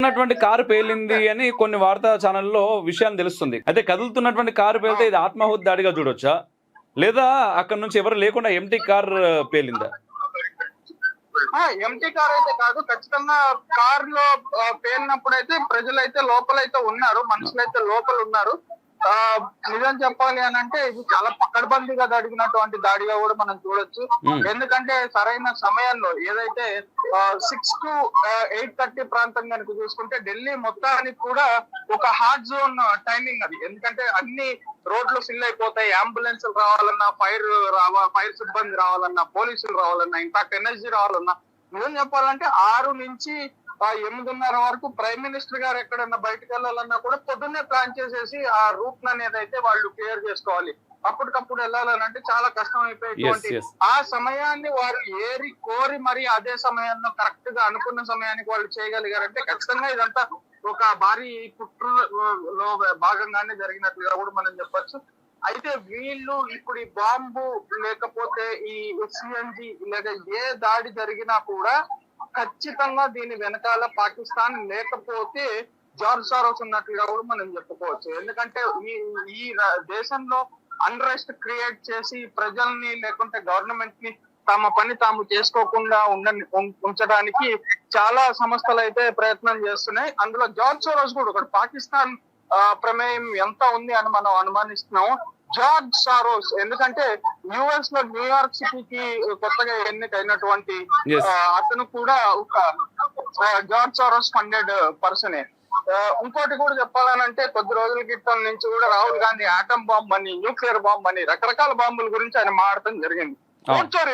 ఉన్నటువంటి కారు పేలింది అని కొన్ని వార్తా ఛానల్లో విషయాలు తెలుస్తుంది. అయితే కదులుతున్నటువంటి కారు పేలితే ఇది ఆత్మాహుతి దాడిగా చూడొచ్చా, లేదా అక్కడ నుంచి ఎవరు లేకుండా ఎంటీ కార్ పేలిందా? ఎంటీ కార్ అయితే కాదు, ఖచ్చితంగా కార్ లో పేలినప్పుడు అయితే ప్రజలైతే లోపలైతే ఉన్నారు, మనుషులైతే లోపల ఉన్నారు. నిజం చెప్పాలి అని అంటే ఇది చాలా పకడ్బందీగా జరిగినటువంటి దాడిగా కూడా మనం చూడొచ్చు. ఎందుకంటే సరైన సమయంలో ఏదైతే 6 to 8:30 ప్రాంతం కనుక చూసుకుంటే ఢిల్లీ మొత్తానికి కూడా ఒక హాట్ జోన్ టైమింగ్ అది. ఎందుకంటే అన్ని రోడ్లు ఫిల్ అయిపోతాయి, అంబులెన్స్ రావాలన్నా, ఫైర్ సిబ్బంది రావాలన్నా, పోలీసులు రావాలన్నా, ఇన్ఫాక్ట్ ఎన్ఎస్జీ రావాలన్నా, నిజం చెప్పాలంటే 6 నుంచి 8:30 వరకు ప్రైమ్ మినిస్టర్ గారు ఎక్కడన్నా బయటకు వెళ్ళాలన్నా కూడా పొద్దున్నే ప్లాన్ చేసేసి ఆ రూట్ అనేది అయితే వాళ్ళు క్లియర్ చేసుకోవాలి. అప్పటికప్పుడు వెళ్ళాలనంటే చాలా కష్టం అయిపోయేటువంటి ఆ సమయాన్ని వారు ఏరి కోరి మరి అదే సమయంలో కరెక్ట్ గా అనుకున్న సమయానికి వాళ్ళు చేయగలిగారంటే ఖచ్చితంగా ఇదంతా ఒక భారీ కుట్రలో భాగంగానే జరిగినట్లుగా కూడా మనం చెప్పొచ్చు. అయితే వీళ్ళు ఇప్పుడు ఈ బాంబు లేకపోతే ఈ సిఎన్జి లేక ఏ దాడి జరిగినా కూడా ఖచ్చితంగా దీని వెనకాల పాకిస్తాన్ లేకపోతే జార్జ్ సారోస్ ఉన్నట్లుగా కూడా మనం చెప్పుకోవచ్చు. ఎందుకంటే ఈ దేశంలో అన్రెస్ట్ క్రియేట్ చేసి ప్రజల్ని లేకుంటే గవర్నమెంట్ ని తమ పని తాము చేసుకోకుండా ఉంచడానికి చాలా సంస్థలు అయితే ప్రయత్నం చేస్తున్నాయి. అందులో జార్జ్ సారోస్ కూడా ఒకటి. పాకిస్తాన్ ప్రమేయం ఎంత ఉంది అని మనం అనుమానిస్తున్నాము. జార్జ్ సారోస్ ఎందుకంటే యుఎస్ లో న్యూయార్క్ సిటీకి కొత్తగా ఎన్నికైనటువంటి అతను కూడా ఒక జార్జ్ సారోస్ ఫండెడ్ పర్సనే. ఇంకోటి కూడా చెప్పాలనంటే కొద్ది రోజుల క్రితం నుంచి కూడా రాహుల్ గాంధీ ఆటం బాంబ్ అని, న్యూక్లియర్ బాంబ్ అని రకరకాల బాంబుల గురించి ఆయన మాట్లాడటం జరిగింది.